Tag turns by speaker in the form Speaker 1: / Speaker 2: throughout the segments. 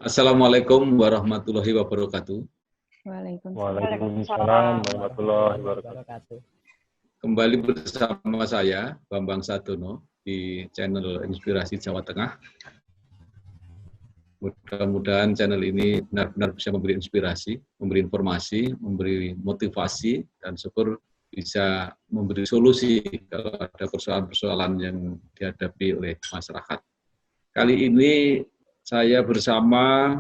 Speaker 1: Assalamualaikum warahmatullahi wabarakatuh.
Speaker 2: Waalaikumsalam warahmatullahi wabarakatuh.
Speaker 1: Kembali bersama saya, Bambang Sadono, di channel Inspirasi Jawa Tengah. Mudah-mudahan channel ini benar-benar bisa memberi inspirasi, memberi informasi, memberi motivasi, dan syukur bisa memberi solusi kalau ada persoalan-persoalan yang dihadapi oleh masyarakat. Kali ini saya bersama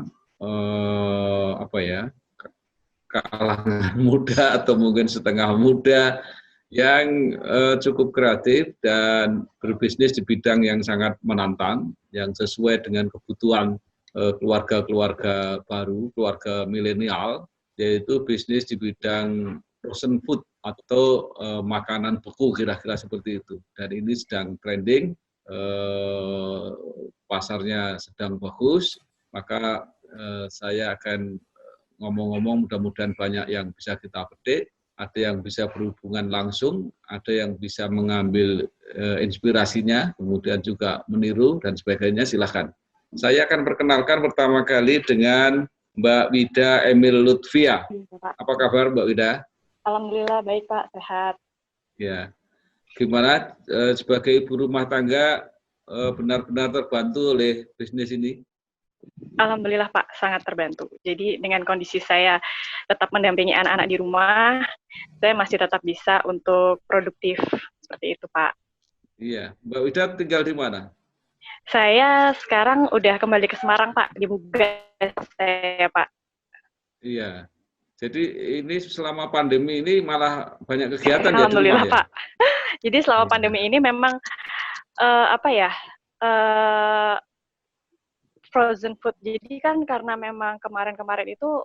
Speaker 1: kalangan muda atau mungkin setengah muda yang cukup kreatif dan berbisnis di bidang yang sangat menantang, yang sesuai dengan kebutuhan keluarga-keluarga baru, keluarga milenial, yaitu bisnis di bidang frozen food atau makanan beku, kira-kira seperti itu. Dan ini sedang trending, pasarnya sedang bagus, maka saya akan ngomong-ngomong, mudah-mudahan banyak yang bisa kita petik, ada yang bisa berhubungan langsung, ada yang bisa mengambil inspirasinya, kemudian juga meniru dan sebagainya. Silakan. Saya akan perkenalkan pertama kali dengan Mbak Wida Emil Lutfia. Apa kabar Mbak Wida?
Speaker 3: Alhamdulillah baik Pak, sehat.
Speaker 1: Ya, gimana sebagai ibu rumah tangga benar-benar terbantu oleh bisnis ini?
Speaker 3: Alhamdulillah Pak, sangat terbantu. Jadi dengan kondisi saya tetap mendampingi anak-anak di rumah, saya masih tetap bisa untuk produktif seperti itu Pak.
Speaker 1: Iya, Mbak Wida tinggal di mana?
Speaker 3: Saya sekarang udah kembali ke Semarang Pak, di Bugas saya Pak.
Speaker 1: Iya, jadi ini selama pandemi ini malah banyak kegiatan ya di rumah ya?
Speaker 3: Alhamdulillah Pak. Jadi selama pandemi ini memang frozen food. Jadi kan karena memang kemarin-kemarin itu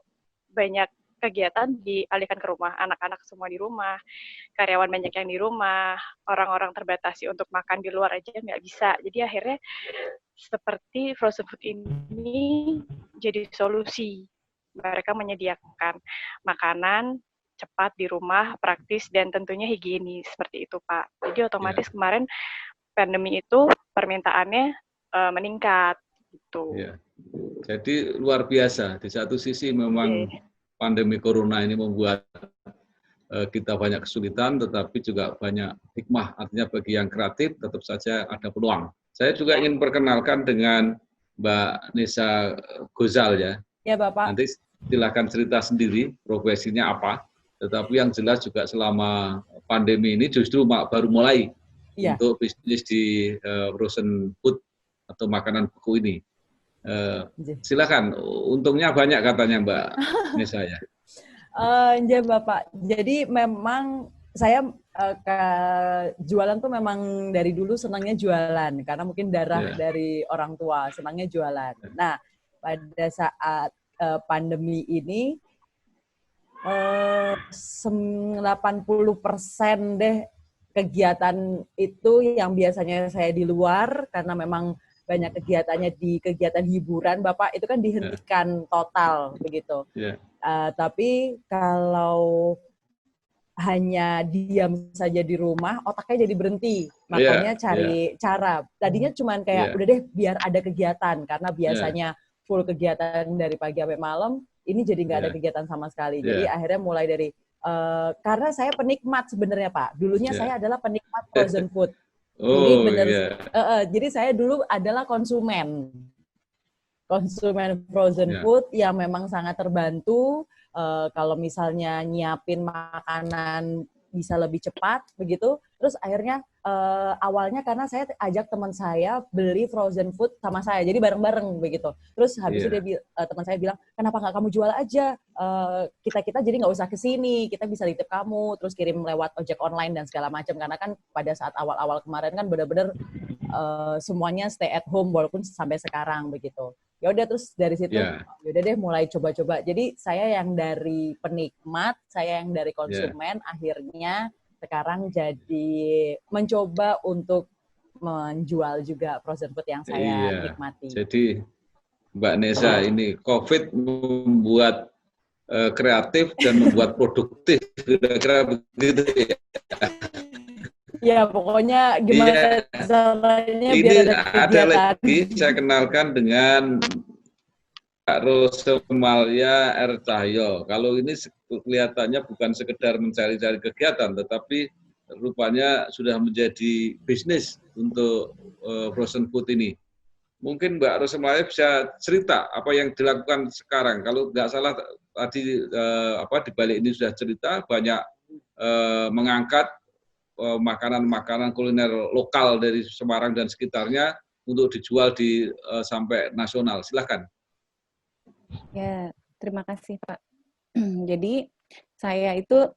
Speaker 3: banyak kegiatan dialihkan ke rumah, anak-anak semua di rumah, karyawan banyak yang di rumah, orang-orang terbatasi untuk makan di luar aja nggak bisa. Jadi akhirnya seperti frozen food ini jadi solusi. Mereka menyediakan makanan cepat di rumah, praktis, dan tentunya higienis, seperti itu Pak. Jadi otomatis kemarin pandemi itu permintaannya meningkat. Gitu.
Speaker 1: Ya. Jadi luar biasa. Di satu sisi memang pandemi corona ini membuat kita banyak kesulitan, tetapi juga banyak hikmah. Artinya bagi yang kreatif tetap saja ada peluang. Saya juga ingin perkenalkan dengan Mbak Nesa Gozal ya.
Speaker 2: Ya Bapak.
Speaker 1: Nanti silakan cerita sendiri profesinya apa. Tetapi yang jelas juga selama pandemi ini justru baru mulai untuk bisnis di frozen food atau makanan beku ini. Silakan, untungnya banyak katanya Mbak Nesa ya.
Speaker 2: Ya Bapak, jadi memang saya jualan tuh memang dari dulu senangnya jualan, karena mungkin darah dari orang tua, senangnya jualan. Nah, pada saat pandemi ini, 80% deh kegiatan itu yang biasanya saya di luar, karena memang banyak kegiatannya di kegiatan hiburan, Bapak, itu kan dihentikan total begitu. Tapi kalau hanya diam saja di rumah, otaknya jadi berhenti. Makanya cari cara. Tadinya cuman kayak udah deh biar ada kegiatan, karena biasanya full kegiatan dari pagi sampai malam, ini jadi nggak ada kegiatan sama sekali. Jadi akhirnya mulai dari karena saya penikmat sebenarnya Pak. Dulunya saya adalah penikmat frozen food. Jadi saya dulu adalah konsumen frozen food yang memang sangat terbantu kalau misalnya nyiapin makanan bisa lebih cepat begitu. Terus akhirnya awalnya karena saya ajak teman saya beli frozen food sama saya, jadi bareng-bareng begitu. Terus habis itu teman saya bilang, kenapa nggak kamu jual aja? Kita jadi nggak usah kesini, kita bisa titip kamu, terus kirim lewat ojek online dan segala macam. Karena kan pada saat awal-awal kemarin kan benar-benar semuanya stay at home walaupun sampai sekarang begitu. Ya udah, terus dari situ yaudah deh mulai coba-coba. Jadi saya yang dari penikmat, saya yang dari konsumen, akhirnya sekarang jadi mencoba untuk menjual juga frozen food yang saya nikmati.
Speaker 1: Jadi Mbak Nesa, ini COVID membuat kreatif dan membuat produktif, kira-kira begitu ya.
Speaker 2: Ya pokoknya gimana caranya biar ada kegiatan.
Speaker 1: Ada lagi, saya kenalkan dengan Rosemalia R. Cahyo. Kalau ini kelihatannya bukan sekedar mencari-cari kegiatan, tetapi rupanya sudah menjadi bisnis untuk frozen food ini. Mungkin Mbak Rosemalia bisa cerita apa yang dilakukan sekarang. Kalau nggak salah tadi di balik ini sudah cerita banyak mengangkat makanan-makanan kuliner lokal dari Semarang dan sekitarnya untuk dijual di sampai nasional. Silakan.
Speaker 4: Ya, terima kasih Pak. Jadi saya itu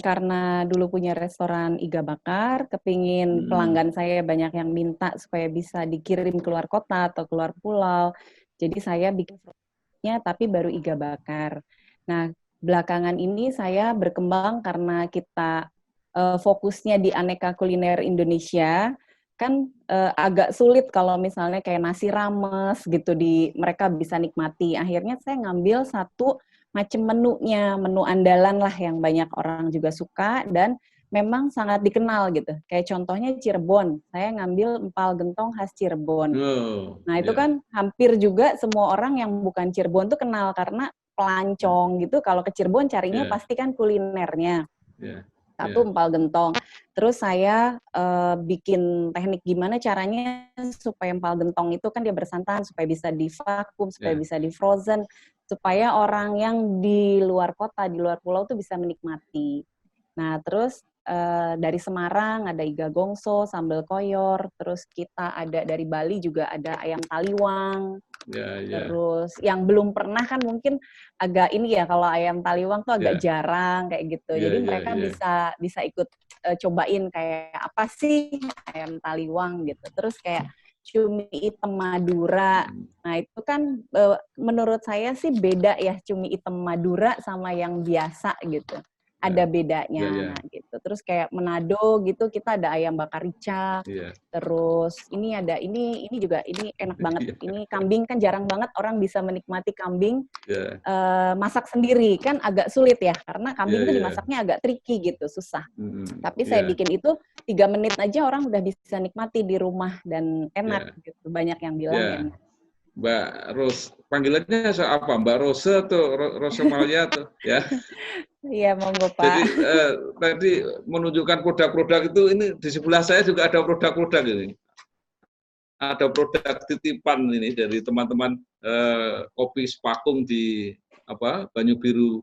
Speaker 4: karena dulu punya restoran iga bakar, kepingin pelanggan saya banyak yang minta supaya bisa dikirim keluar kota atau keluar pulau. Jadi saya bikin produknya tapi baru iga bakar. Nah, belakangan ini saya berkembang karena kita fokusnya di aneka kuliner Indonesia, kan agak sulit kalau misalnya kayak nasi rames gitu mereka bisa nikmati. Akhirnya saya ngambil satu macam menunya, menu andalan lah yang banyak orang juga suka dan memang sangat dikenal gitu. Kayak contohnya Cirebon, saya ngambil empal gentong khas Cirebon. Nah itu kan hampir juga semua orang yang bukan Cirebon tuh kenal karena pelancong gitu. Kalau ke Cirebon carinya pasti kan kulinernya. Satu empal gentong. Terus saya bikin teknik gimana caranya supaya empal gentong itu kan dia bersantan, supaya bisa divakum, supaya bisa di frozen, supaya orang yang di luar kota, di luar pulau tuh bisa menikmati. Nah terus dari Semarang ada iga gongso, sambal koyor, terus kita ada dari Bali juga ada ayam taliwang. Terus yang belum pernah kan mungkin agak ini ya, kalau ayam taliwang tuh agak jarang kayak gitu. Jadi mereka bisa ikut cobain kayak apa sih ayam taliwang gitu. Terus kayak cumi hitam Madura. Nah, itu kan menurut saya sih beda ya cumi hitam Madura sama yang biasa gitu. Ada bedanya gitu. Terus kayak Manado gitu kita ada ayam bakar rica. Terus ini ada ini juga ini enak banget. Ini kambing kan jarang banget orang bisa menikmati kambing masak sendiri kan agak sulit ya karena kambing tuh dimasaknya agak tricky gitu, susah. Tapi saya bikin itu 3 menit aja orang udah bisa nikmati di rumah dan enak gitu. Banyak yang bilang enak.
Speaker 1: Mbak Ros, panggilannya apa? Mbak Rose atau Rosemalia atau ya?
Speaker 4: Iya, monggo Pak.
Speaker 1: Jadi tadi menunjukkan produk-produk itu, ini di sebelah saya juga ada produk-produk ini. Ada produk titipan ini dari teman-teman kopi Spakung di Banyu Biru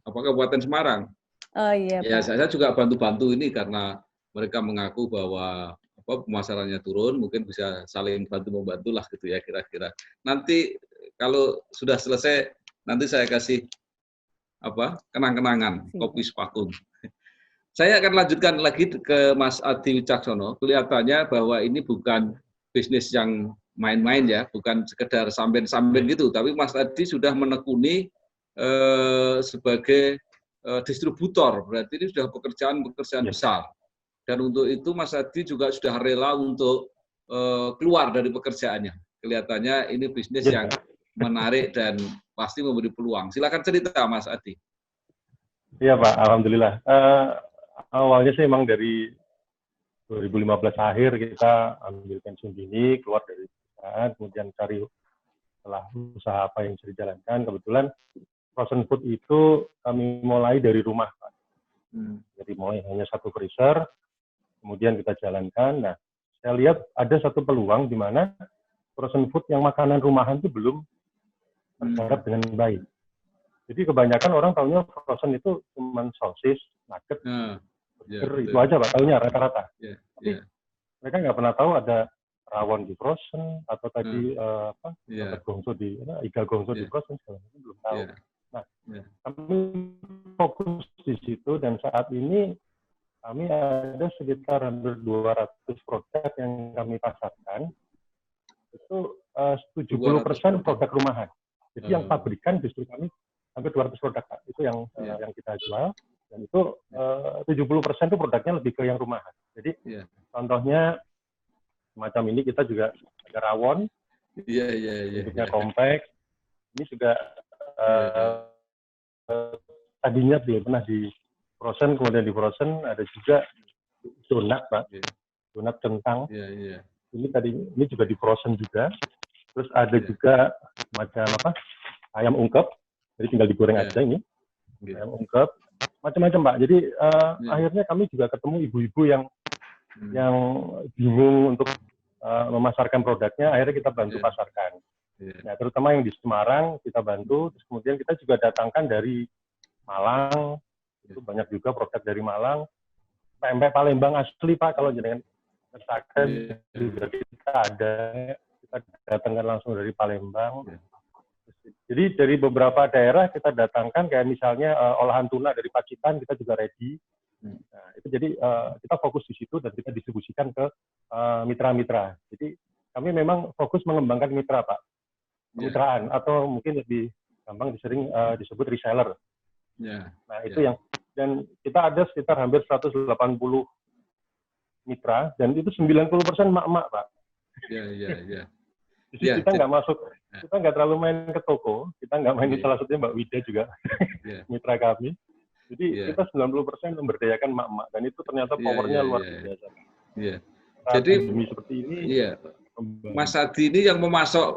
Speaker 1: Kabupaten Semarang.
Speaker 4: Oh iya
Speaker 1: ya,
Speaker 4: Pak.
Speaker 1: saya juga bantu-bantu ini karena mereka mengaku bahwa pemasarannya turun, mungkin bisa saling bantu-membantu lah gitu ya kira-kira. Nanti kalau sudah selesai, nanti saya kasih kenang-kenangan kopi Spakung. Saya akan lanjutkan lagi ke Mas Adi Wicaksono. Kelihatannya bahwa ini bukan bisnis yang main-main ya, bukan sekedar samben-samben gitu, tapi Mas Adi sudah menekuni sebagai distributor. Berarti ini sudah pekerjaan besar. Dan untuk itu Mas Adi juga sudah rela untuk keluar dari pekerjaannya. Kelihatannya ini bisnis yang menarik dan pasti memberi peluang. Silakan cerita Mas Adi.
Speaker 5: Iya Pak, alhamdulillah. Awalnya sih memang dari 2015 akhir kita ambil pensiun dini, keluar dari perusahaan, kemudian cari usaha apa yang bisa dijalankan. Kebetulan frozen food itu kami mulai dari rumah Pak. Jadi mulai hanya 1 freezer, kemudian kita jalankan. Nah, saya lihat ada satu peluang di mana frozen food yang makanan rumahan itu belum tergarap dengan baik. Jadi kebanyakan orang tahunya frozen itu cuma sosis, nugget, burger, itu aja Pak, tahunya rata-rata. Tapi mereka nggak pernah tahu ada rawon di frozen atau tadi gongso iga gongso di frozen, segala macam belum tahu. Nah, kami fokus di situ dan saat ini kami ada sekitar hampir 200 produk yang kami pasarkan. Itu 70% produk rumahan. Jadi yang pabrikan justru kami hampir 200 produk Pak. Itu yang kita jual. Dan itu 70% itu produknya lebih ke yang rumahan. Jadi contohnya semacam ini kita juga ada rawon. Bentuknya kompak. Ini juga tadinya belum pernah di frozen, kemudian di frozen ada juga donat Pak, donat kentang. Ini juga di frozen juga, Terus ada juga macam apa? Ayam ungkep. Jadi tinggal digoreng aja ini. Ayam ungkep. Macam-macam, Pak. Jadi akhirnya kami juga ketemu ibu-ibu yang bingung untuk memasarkan produknya, akhirnya kita bantu pasarkan. Nah, terutama yang di Semarang kita bantu, terus kemudian kita juga datangkan dari Malang, itu banyak juga produk dari Malang, pempek Palembang asli, Pak, kalau jenengan misalkan juga kita ada, kita datangkan langsung dari Palembang. Jadi dari beberapa daerah kita datangkan, kayak misalnya olahan tuna dari Pacitan kita juga ready. Nah, itu jadi kita fokus di situ dan kita distribusikan ke mitra-mitra. Jadi kami memang fokus mengembangkan mitra, Pak. Kemitraan atau mungkin lebih gampang sering disebut reseller. Nah, itu yang, dan kita ada sekitar hampir 180 mitra dan itu 90% mak-mak, Pak. Jadi kita nggak masuk, kita nggak terlalu main ke toko, kita nggak main salah satunya Mbak Wida juga mitra kami. Jadi kita 90% memberdayakan mak-mak dan itu ternyata powernya luar biasa.
Speaker 1: Jadi
Speaker 5: seperti ini.
Speaker 1: Mas Adi ini yang memasok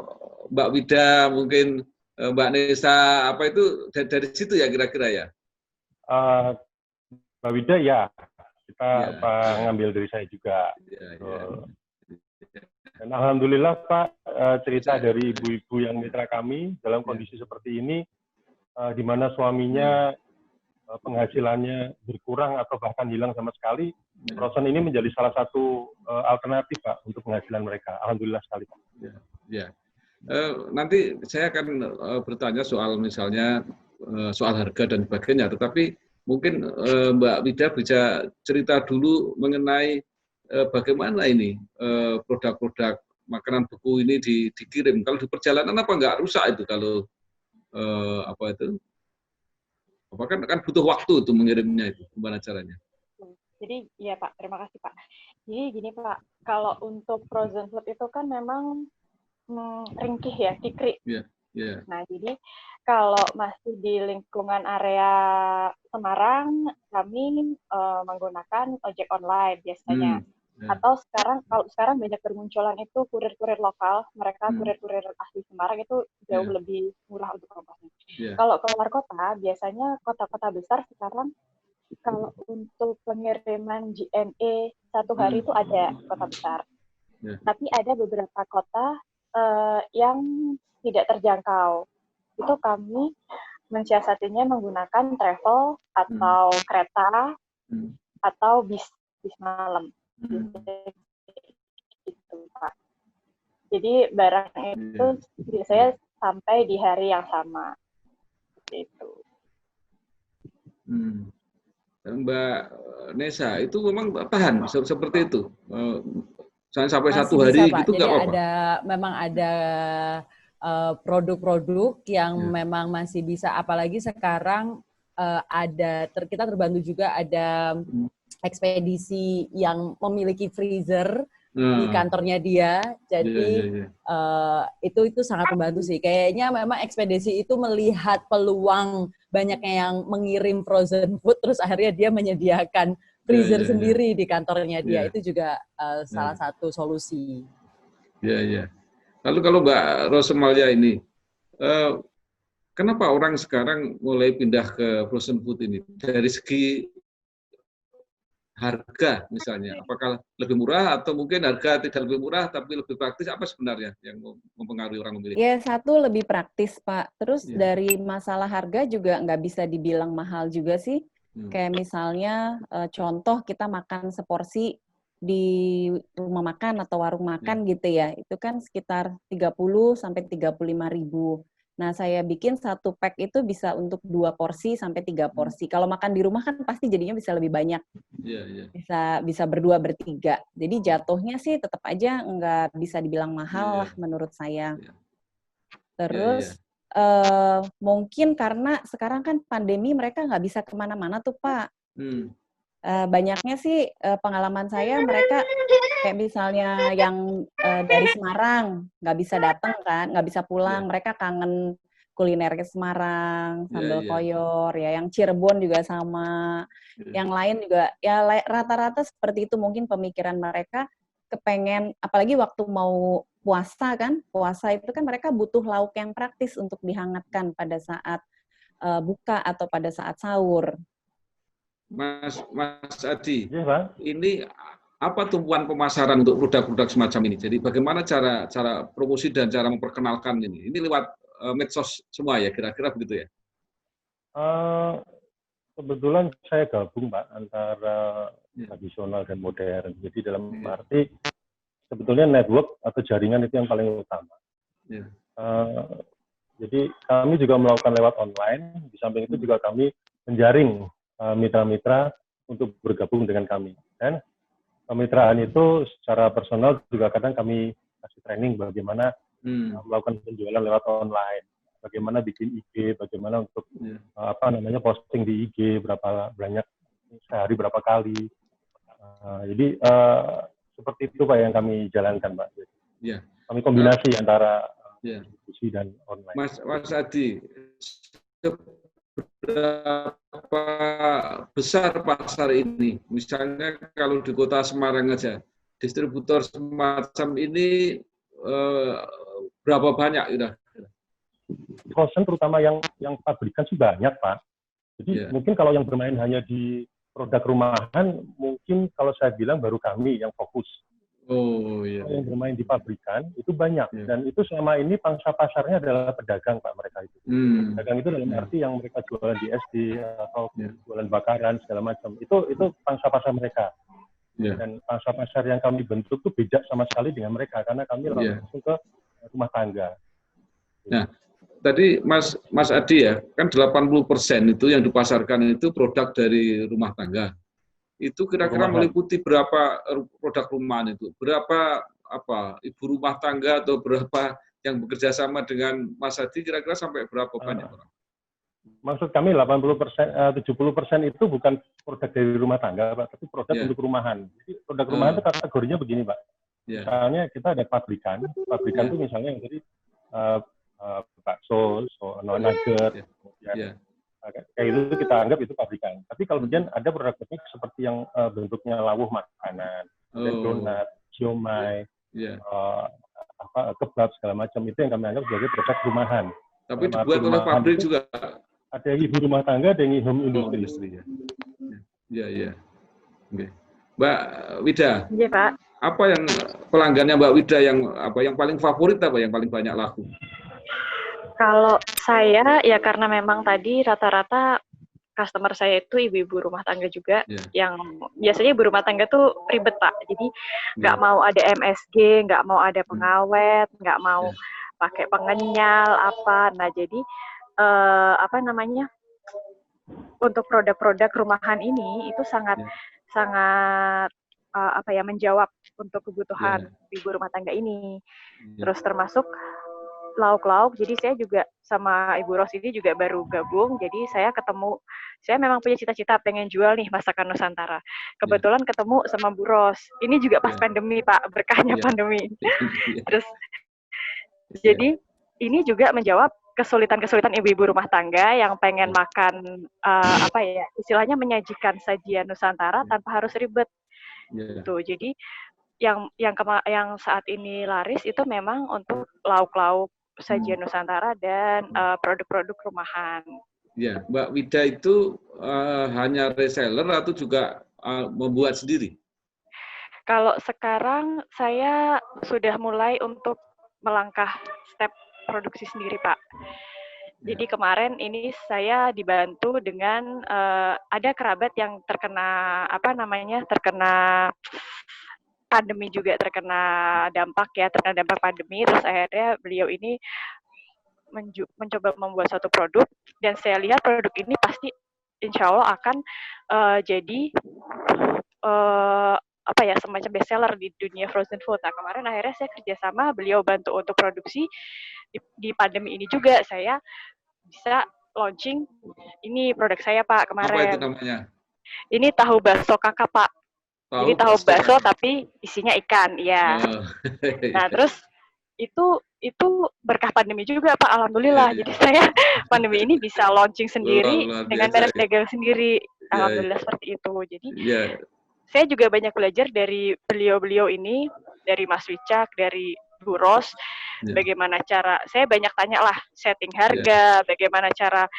Speaker 1: Mbak Wida, mungkin Mbak Nesa, apa itu dari situ ya kira-kira ya?
Speaker 5: Mbak Wida ya, kita ngambil dari saya juga. Dan alhamdulillah Pak, cerita dari ibu-ibu yang mitra kami dalam kondisi seperti ini, di mana suaminya penghasilannya berkurang atau bahkan hilang sama sekali, Frozen ini menjadi salah satu alternatif Pak untuk penghasilan mereka. Alhamdulillah sekali Pak.
Speaker 1: Nanti saya akan bertanya soal misalnya soal harga dan sebagainya, tetapi mungkin Mbak Wida bisa cerita dulu mengenai bagaimana ini produk-produk makanan beku ini dikirim. Kalau di perjalanan apa nggak rusak itu kalau apa itu? Apa kan butuh waktu untuk mengirimnya itu, gimana caranya?
Speaker 3: Jadi ya Pak, terima kasih Pak. Jadi gini Pak, kalau untuk frozen food itu kan memang ringkih ya, kikri. Nah jadi kalau masih di lingkungan area Semarang, kami menggunakan ojek online biasanya. Atau kalau sekarang banyak bermunculan itu kurir-kurir lokal, mereka kurir-kurir asli Semarang itu jauh lebih murah untuk ongkosnya. Kalau keluar kota, biasanya kota-kota besar sekarang kalau untuk pengiriman JNE satu hari itu ada kota besar. Tapi ada beberapa kota yang tidak terjangkau. Itu kami mensiasatinya menggunakan travel atau kereta atau bis malam. Gitu, Pak. Jadi barang itu biasanya sampai di hari yang sama. Seperti itu.
Speaker 1: Mbak Nesa, itu memang tahan seperti itu? Sampai
Speaker 2: masih
Speaker 1: 1 hari
Speaker 2: bisa, Pak.
Speaker 1: gitu nggak apa-apa?
Speaker 2: Memang ada produk-produk yang memang masih bisa, apalagi sekarang kita terbantu juga ada ekspedisi yang memiliki freezer di kantornya dia, jadi itu sangat membantu sih. Kayaknya memang ekspedisi itu melihat peluang banyaknya yang mengirim frozen food, terus akhirnya dia menyediakan freezer sendiri di kantornya dia. Itu juga salah satu solusi.
Speaker 1: Lalu kalau Mbak Rosemalia ini, kenapa orang sekarang mulai pindah ke frozen food ini? Dari segi harga misalnya, apakah lebih murah atau mungkin harga tidak lebih murah tapi lebih praktis, apa sebenarnya yang mempengaruhi orang memilih?
Speaker 4: Ya, satu lebih praktis Pak. Terus dari masalah harga juga nggak bisa dibilang mahal juga sih. Kayak misalnya contoh kita makan seporsi di rumah makan atau warung makan gitu ya, itu kan sekitar 30 sampai 35.000. Nah, saya bikin 1 pack itu bisa untuk 2 porsi sampai 3 porsi. Kalau makan di rumah kan pasti jadinya bisa lebih banyak. Bisa berdua, bertiga. Jadi jatuhnya sih tetap aja nggak bisa dibilang mahal lah menurut saya. Terus mungkin karena sekarang kan pandemi mereka nggak bisa kemana-mana tuh Pak. Banyaknya sih pengalaman saya mereka kayak misalnya yang dari Semarang nggak bisa datang kan, nggak bisa pulang, mereka kangen kuliner ke Semarang, sambal koyor ya, yang Cirebon juga sama, yang lain juga ya rata-rata seperti itu. Mungkin pemikiran mereka kepengen, apalagi waktu mau puasa kan, puasa itu kan mereka butuh lauk yang praktis untuk dihangatkan pada saat buka atau pada saat sahur.
Speaker 1: Mas Adi,
Speaker 5: Iya, Pak.
Speaker 1: ini apa tumpuan pemasaran untuk produk-produk semacam ini? Jadi bagaimana cara promosi dan cara memperkenalkan ini? Ini lewat medsos semua ya, kira-kira begitu ya?
Speaker 5: Kebetulan saya gabung, Pak, antara tradisional dan modern. Jadi dalam arti sebetulnya network atau jaringan itu yang paling utama.
Speaker 1: Ya.
Speaker 5: Jadi kami juga melakukan lewat online. Di samping itu juga kami menjaring mitra-mitra untuk bergabung dengan kami. Dan kemitraan itu secara personal juga kadang kami kasih training bagaimana melakukan penjualan lewat online, bagaimana bikin IG, bagaimana untuk posting di IG berapa banyak sehari berapa kali. Jadi seperti itu Pak yang kami jalankan Pak.
Speaker 1: Ya.
Speaker 5: Kami kombinasi antara distribusi dan online.
Speaker 1: Mas Adi, seberapa besar pasar ini? Misalnya kalau di Kota Semarang aja, distributor semacam ini berapa banyak?
Speaker 5: Frozen terutama yang pabrikan sih banyak Pak. Jadi mungkin kalau yang bermain hanya di produk rumahan, mungkin kalau saya bilang baru kami yang fokus.
Speaker 1: Oh iya.
Speaker 5: Yang bermain di pabrikan itu banyak dan itu selama ini pangsa pasarnya adalah pedagang Pak mereka itu. Pedagang itu dalam arti yang mereka jualan di SD atau jualan bakaran segala macam. Itu pangsa pasar mereka. Dan pangsa pasar yang kami bentuk itu beda sama sekali dengan mereka karena kami langsung ke rumah tangga.
Speaker 1: Nah, tadi Mas Adi ya, kan 80% itu yang dipasarkan itu produk dari rumah tangga. Itu kira-kira meliputi berapa produk rumahan itu? Berapa ibu rumah tangga atau berapa yang bekerja sama dengan Mas Adi kira-kira sampai berapa banyak orang?
Speaker 5: Maksud kami 80%, 70% itu bukan produk dari rumah tangga, Pak, tapi produk untuk rumahan. Jadi produk rumahan itu kategorinya begini, Pak. Misalnya kita ada pabrikan itu misalnya yang dari bakso, nugget, kayak itu kita anggap itu pabrikan. Tapi kalau kemudian ada produk-produk seperti yang bentuknya lawuh makanan, donat, siomay, kebab segala macam itu yang kami anggap sebagai produk rumahan.
Speaker 1: Tapi dibuat oleh pabrik juga.
Speaker 5: Ada yang ibu rumah tangga, ada yang home industri.
Speaker 1: Iya. Oke. Mbak Wida.
Speaker 3: Iya, Pak.
Speaker 1: Apa yang pelanggannya Mbak Wida yang paling favorit yang paling banyak laku?
Speaker 3: Kalau saya ya karena memang tadi rata-rata customer saya itu ibu-ibu rumah tangga juga, yang biasanya ibu rumah tangga tuh ribet Pak, jadi nggak mau ada MSG, nggak mau ada pengawet, nggak mau pakai pengenyal apa. Nah jadi untuk produk-produk rumahan ini itu sangat menjawab untuk kebutuhan ibu rumah tangga ini. Terus termasuk lauk-lauk, jadi saya juga sama Ibu Ros ini juga baru gabung, jadi saya memang punya cita-cita pengen jual nih masakan Nusantara. Kebetulan ketemu sama Bu Ros, ini juga pas pandemi Pak, berkahnya pandemi. Terus, jadi ini juga menjawab kesulitan-kesulitan ibu-ibu rumah tangga yang pengen makan, istilahnya menyajikan sajian Nusantara tanpa harus ribet. Tuh, jadi yang saat ini laris itu memang untuk lauk-lauk sajian Nusantara dan produk-produk rumahan.
Speaker 1: Ya, Mbak Wida itu hanya reseller atau juga membuat sendiri?
Speaker 3: Kalau sekarang saya sudah mulai untuk melangkah step produksi sendiri, Pak. Jadi kemarin ini saya dibantu dengan ada kerabat yang terkena pandemi juga, terkena dampak pandemi, terus akhirnya beliau ini mencoba membuat suatu produk, dan saya lihat produk ini pasti insya Allah akan jadi semacam bestseller di dunia frozen food. Nah kemarin akhirnya saya kerjasama, beliau bantu untuk produksi di pandemi ini juga saya bisa launching ini produk saya Pak kemarin.
Speaker 1: Apa itu namanya?
Speaker 3: Ini tahu bakso kakak Pak. Jadi tahu bakso tapi isinya ikan, ya. Nah terus itu berkah pandemi juga Pak, alhamdulillah. Jadi saya pandemi ini bisa launching sendiri dengan merek dagang sendiri, alhamdulillah seperti itu. Jadi saya juga banyak belajar dari beliau-beliau ini, dari Mas Wicak, dari Bu Ros,
Speaker 1: Ya.
Speaker 3: bagaimana cara, saya banyak tanya lah, setting harga, bagaimana cara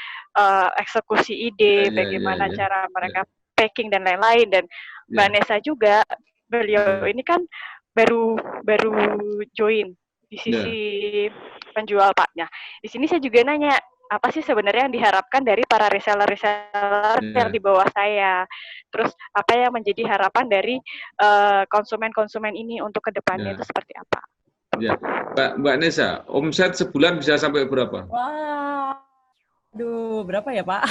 Speaker 3: eksekusi ide, bagaimana cara mereka packing dan lain-lain. Dan Mbak Nessa juga, beliau ini kan baru join di sisi penjual Paknya. Di sini saya juga nanya, apa sih sebenarnya yang diharapkan dari para reseller yang di bawah saya? Terus apa yang menjadi harapan dari konsumen-konsumen ini untuk kedepannya itu seperti apa?
Speaker 1: Ya, Mbak Nessa, omset sebulan bisa sampai berapa?
Speaker 2: Wah, aduh, berapa ya Pak?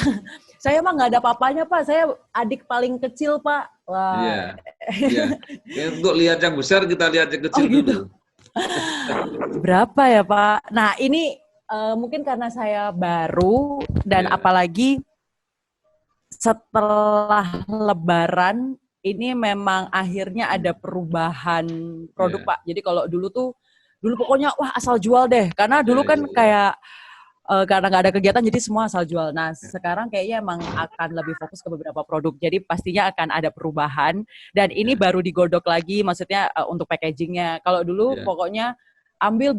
Speaker 2: Saya mah nggak ada apa-apanya Pak, saya adik paling kecil Pak. Wah.
Speaker 1: Iya. Ya, untuk lihat yang besar kita lihat yang kecil dulu.
Speaker 2: Berapa ya Pak? Nah ini mungkin karena saya baru dan apalagi setelah Lebaran ini memang akhirnya ada perubahan produk Pak. Jadi kalau dulu pokoknya wah asal jual deh, karena dulu kan kayak karena nggak ada kegiatan jadi semua asal jual. Nah sekarang kayaknya emang akan lebih fokus ke beberapa produk. Jadi pastinya akan ada perubahan dan ini baru digodok lagi, maksudnya untuk packagingnya. Kalau dulu pokoknya ambil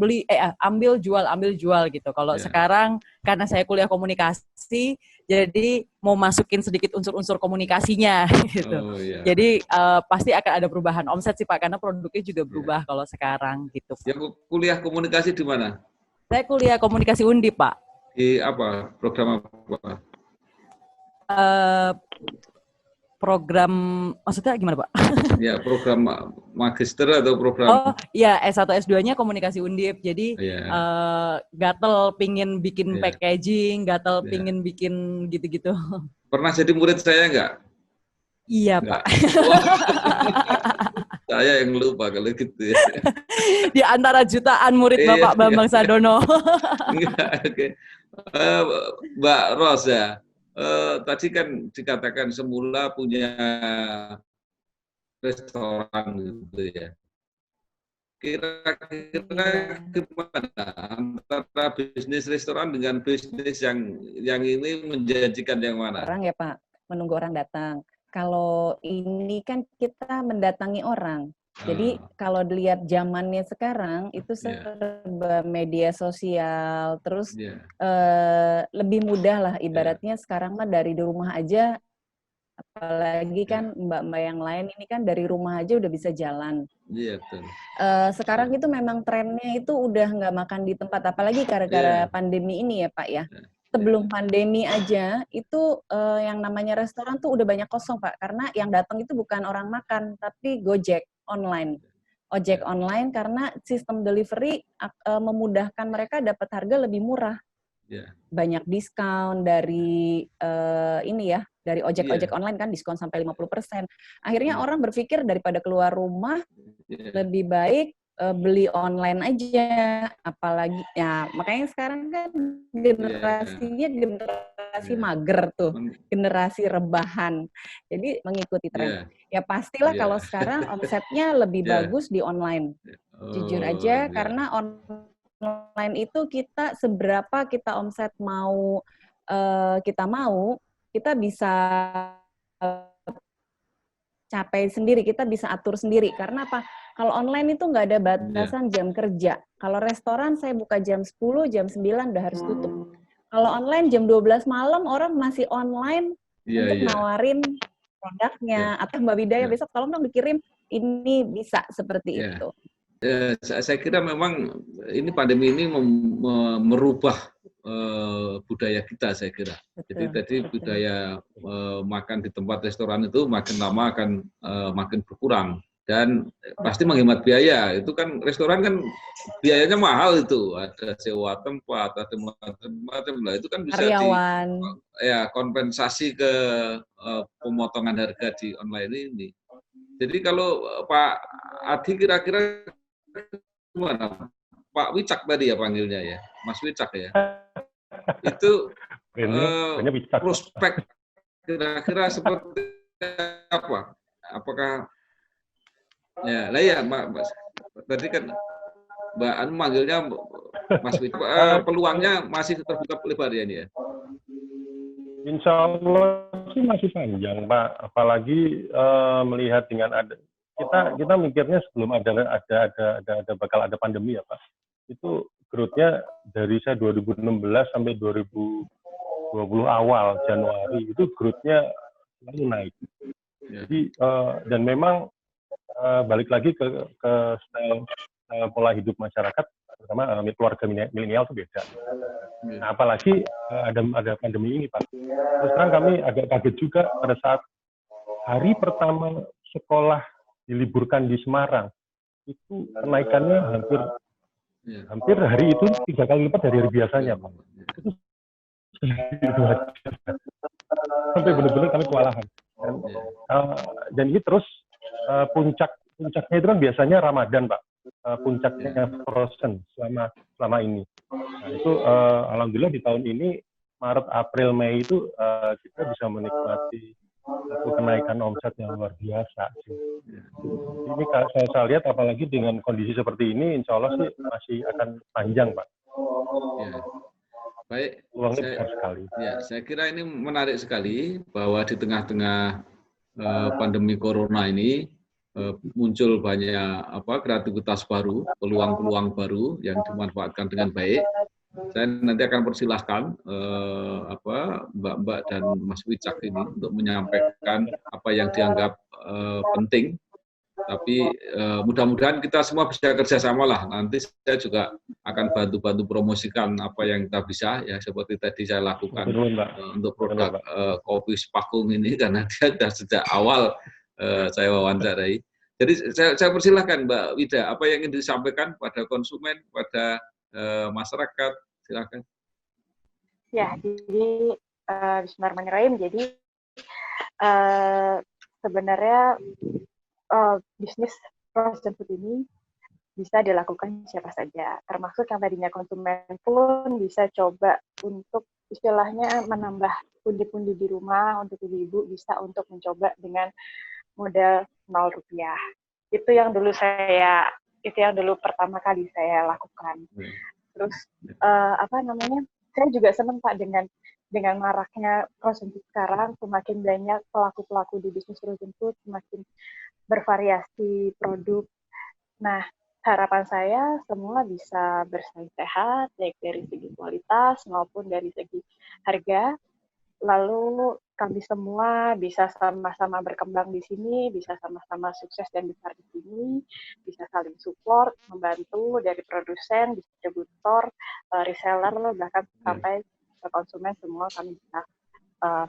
Speaker 2: jual gitu. Kalau sekarang karena saya kuliah komunikasi, jadi mau masukin sedikit unsur-unsur komunikasinya gitu. Jadi pasti akan ada perubahan omset sih Pak, karena produknya juga berubah kalau sekarang gitu.
Speaker 1: Ya, kuliah komunikasi di mana?
Speaker 2: Saya kuliah komunikasi Undip Pak.
Speaker 1: Di apa? Program apa?
Speaker 2: Program, maksudnya gimana Pak?
Speaker 1: Ya, program magister atau program?
Speaker 2: Oh iya, S1 S2-nya komunikasi Undip. Jadi gatel pingin bikin packaging, gatel pingin bikin gitu-gitu.
Speaker 1: Pernah jadi murid saya nggak?
Speaker 2: Iya Pak.
Speaker 1: Saya yang lupa kalau gitu ya.
Speaker 2: Di antara jutaan murid Bapak Bambang Sadono.
Speaker 1: Oke. Mbak Ros ya. Tadi kan dikatakan semula punya restoran gitu ya. Kira-kira gimana antara bisnis restoran dengan bisnis yang ini menjanjikan yang mana?
Speaker 4: Orang ya Pak, menunggu orang datang. Kalau ini kan kita mendatangi orang. Jadi kalau dilihat zamannya sekarang itu serba media sosial, terus lebih mudah lah ibaratnya sekarang mah dari di rumah aja, apalagi kan mbak-mbak yang lain ini kan dari rumah aja udah bisa jalan.
Speaker 1: Iya betul.
Speaker 4: Sekarang itu memang trennya itu udah nggak makan di tempat, apalagi gara-gara pandemi ini ya Pak ya. Sebelum pandemi aja itu yang namanya restoran tuh udah banyak kosong Pak, karena yang datang itu bukan orang makan tapi Gojek online, ojek online, karena sistem delivery memudahkan mereka dapat harga lebih murah, banyak diskon dari ini ya, dari ojek online kan diskon sampai 50%. Akhirnya orang berpikir daripada keluar rumah lebih baik beli online aja, apalagi ya makanya sekarang kan generasinya generasi mager tuh, generasi rebahan, jadi mengikuti tren. Ya pastilah kalau sekarang omsetnya lebih bagus di online, jujur aja, karena online itu kita seberapa kita omset mau kita bisa capai sendiri, kita bisa atur sendiri. Karena apa? Kalau online itu nggak ada batasan jam kerja. Kalau restoran saya buka jam 10, jam 9 udah harus tutup. Kalau online jam 12 malam orang masih online untuk nawarin produknya. Atau Mbak Widaya besok tolong dong dikirim, ini bisa seperti itu.
Speaker 1: Saya kira memang ini pandemi ini merubah budaya kita, saya kira. Jadi tadi budaya makan di tempat restoran itu makin lama akan makin berkurang dan pasti menghemat biaya. Itu kan restoran kan biayanya mahal itu, ada sewa tempat, ada macam-macam lah. Itu kan bisa kompensasi ke pemotongan harga di online ini. Jadi kalau Pak Adi kira-kira gimana? Pak Wicak tadi ya panggilnya ya, Mas Wicak ya. Itu prospek kira-kira seperti apa? Apakah Mbak tadi kan Mbak Anu manggilnya Mas Wicak, peluangnya masih terbuka lebar ya ini ya?
Speaker 5: Insya Allah sih masih panjang Pak, apalagi melihat dengan ada kita mikirnya sebelum ada bakal ada pandemi ya Pak, itu growth-nya dari saya 2016 sampai 2020 awal Januari itu growth-nya selalu naik. Jadi dan memang balik lagi ke style pola hidup masyarakat, terutama keluarga milenial itu beda. Nah, apalagi ada pandemi ini Pak. Terus terang kami agak kaget juga pada saat hari pertama sekolah diliburkan di Semarang, itu kenaikannya hampir hari itu 3 kali lipat dari hari biasanya Pak. Itu sampai benar-benar kami kewalahan. Dan ini terus puncaknya itu kan biasanya Ramadan Pak, puncaknya frozen selama ini. Nah, itu alhamdulillah di tahun ini Maret, April, Mei itu kita bisa menikmati satu kenaikan omset yang luar biasa sih. Ini saya lihat apalagi dengan kondisi seperti ini, insya Allah sih masih akan panjang Pak.
Speaker 1: Ya. Baik,
Speaker 5: peluangnya besar sekali.
Speaker 1: Ya, saya kira ini menarik sekali bahwa di tengah-tengah pandemi corona ini muncul banyak kreativitas baru, peluang-peluang baru yang dimanfaatkan dengan baik. Saya nanti akan persilahkan Mbak-mbak dan Mas Wicak ini untuk menyampaikan apa yang dianggap penting. Tapi mudah-mudahan kita semua bisa kerjasama lah. Nanti saya juga akan bantu-bantu promosikan apa yang kita bisa, ya seperti tadi saya lakukan untuk produk kopi Sepakung ini, karena dia sudah sejak awal saya wawancarai. Jadi saya persilahkan Mbak Wida, apa yang ingin disampaikan pada konsumen, pada masyarakat, silakan.
Speaker 3: Ya, jadi Bismillahirrahmanirrahim. Jadi sebenarnya bisnis frozen food ini bisa dilakukan siapa saja, termasuk yang tadinya konsumen pun bisa coba untuk istilahnya menambah pundi-pundi di rumah untuk ibu-ibu, bisa untuk mencoba dengan modal 0 rupiah. Itu yang dulu pertama kali saya lakukan. Terus saya juga senang Pak dengan maraknya frozen food sekarang, semakin banyak pelaku-pelaku di bisnis frozen food, semakin bervariasi produk. Nah, harapan saya semua bisa bersaing sehat, baik dari segi kualitas maupun dari segi harga. Lalu kami semua bisa sama-sama berkembang di sini, bisa sama-sama sukses dan besar di sini, bisa saling support, membantu dari produsen, distributor, reseller, bahkan sampai ke konsumen, semua kami bisa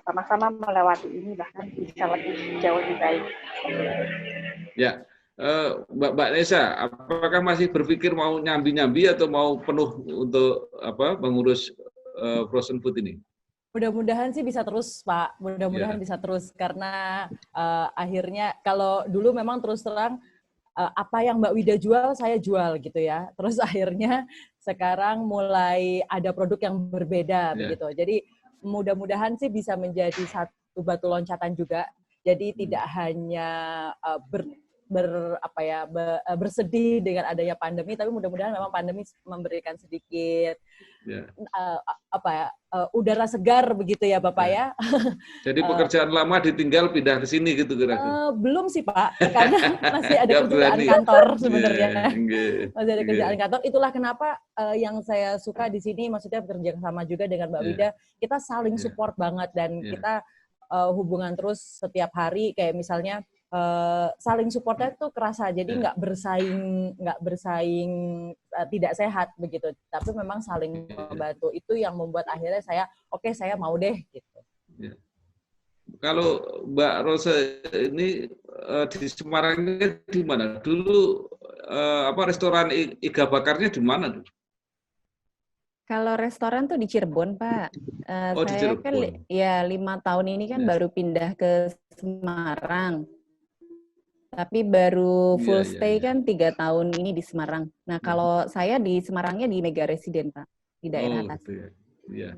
Speaker 3: sama-sama melewati ini, bahkan bisa lebih jauh lebih baik.
Speaker 1: Ya, Mbak Nesa, apakah masih berpikir mau nyambi-nyambi atau mau penuh untuk mengurus frozen food ini?
Speaker 2: Mudah-mudahan sih bisa terus, Pak. Mudah-mudahan bisa terus, karena akhirnya kalau dulu memang terus terang apa yang Mbak Wida jual, saya jual gitu ya. Terus akhirnya sekarang mulai ada produk yang berbeda begitu. Jadi mudah-mudahan sih bisa menjadi satu batu loncatan juga. Jadi tidak hanya bersedih dengan adanya pandemi, tapi mudah-mudahan memang pandemi memberikan sedikit udara segar begitu ya Bapak ya.
Speaker 1: Jadi pekerjaan lama ditinggal pindah ke sini gitu kira-kira?
Speaker 2: Belum sih Pak, karena masih ada kerjaan kantor sebenarnya. Masih ada kerjaan kantor. Itulah kenapa yang saya suka di sini, maksudnya bekerja sama juga dengan Mbak Wida, kita saling support banget dan kita hubungan terus setiap hari, kayak misalnya saling supportnya tuh kerasa, jadi nggak bersaing tidak sehat begitu, tapi memang saling membantu. Itu yang membuat akhirnya saya saya mau deh gitu.
Speaker 1: Kalau Mbak Rosa ini di Semarang ini di mana dulu, restoran Iga Bakarnya di mana tuh?
Speaker 4: Kalau restoran tuh di Cirebon, Pak.
Speaker 1: Di
Speaker 4: saya
Speaker 1: Cirebon.
Speaker 4: kan 5 tahun ini kan baru pindah ke Semarang. Tapi baru full stay kan 3 tahun ini di Semarang. Nah, kalau saya di Semarangnya di Mega Residen, Pak, di daerah atas.
Speaker 1: Gitu ya.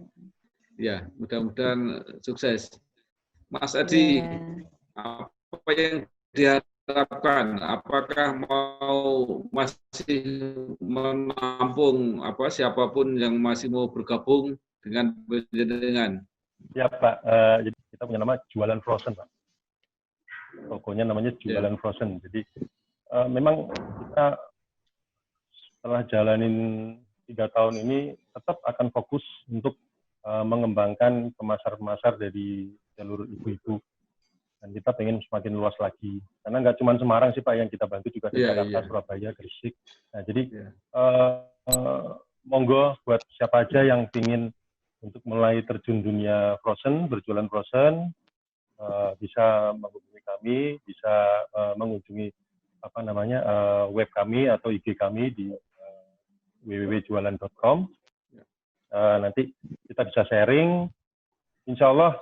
Speaker 1: Ya, mudah-mudahan sukses. Mas Adi, apa yang diharapkan? Apakah masih menampung siapapun yang masih mau bergabung dengan penjenengan?
Speaker 5: Ya Pak, jadi kita punya nama jualan frozen Pak. tokonya namanya Jualan Frozen. Jadi memang kita setelah jalanin 3 tahun ini tetap akan fokus untuk mengembangkan pemasar-pemasar dari jalur ibu-ibu. Dan kita pengen semakin luas lagi. Karena nggak cuma Semarang sih Pak yang kita bantu, juga di Jakarta, Surabaya, Gresik. Nah, jadi monggo buat siapa aja yang ingin untuk mulai terjun dunia frozen, berjualan frozen, bisa menghubungi kami, bisa mengunjungi web kami atau IG kami di www.jualan.com. Nanti kita bisa sharing. Insya Allah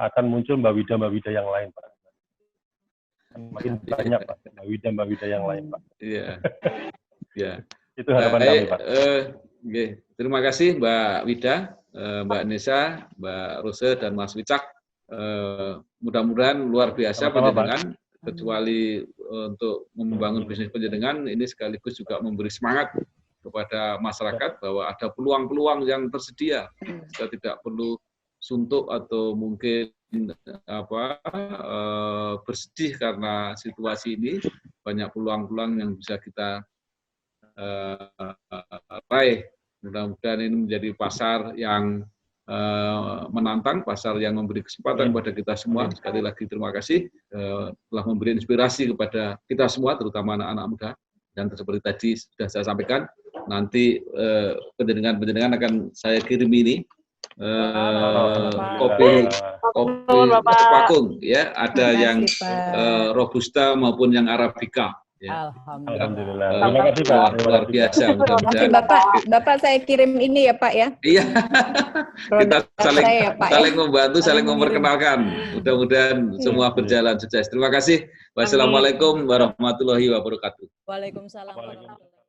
Speaker 5: akan muncul Mbak Wida yang lain, Pak. Makin banyak Pak, Mbak Wida yang lain, Pak.
Speaker 1: Iya. Ya.
Speaker 5: Itu harapan kami, Pak.
Speaker 1: Terima kasih Mbak Wida, Mbak Nesa, Mbak Rose, dan Mas Wicak. Mudah-mudahan luar biasa penjenengan, kecuali untuk membangun bisnis penjenengan, ini sekaligus juga memberi semangat kepada masyarakat bahwa ada peluang-peluang yang tersedia. Kita tidak perlu suntuk atau mungkin bersedih karena situasi ini. Banyak peluang-peluang yang bisa kita raih. Mudah-mudahan ini menjadi pasar yang menantang, pasar yang memberi kesempatan kepada kita semua. Sekali lagi terima kasih telah memberi inspirasi kepada kita semua, terutama anak-anak muda. Dan seperti tadi sudah saya sampaikan, nanti penjenengan akan saya kirim ini kopi Pakung, ya, ada yang Robusta maupun yang Arabica. Ya.
Speaker 5: Alhamdulillah. Terima kasih Pak.
Speaker 1: Luar biasa.
Speaker 4: Oke, Bapak saya kirim ini ya Pak ya.
Speaker 1: Iya. Kita saling membantu, saling memperkenalkan. Mudah-mudahan semua berjalan sukses. Terima kasih. Wassalamualaikum warahmatullahi wabarakatuh.
Speaker 2: Waalaikumsalam warahmatullahi wabarakatuh.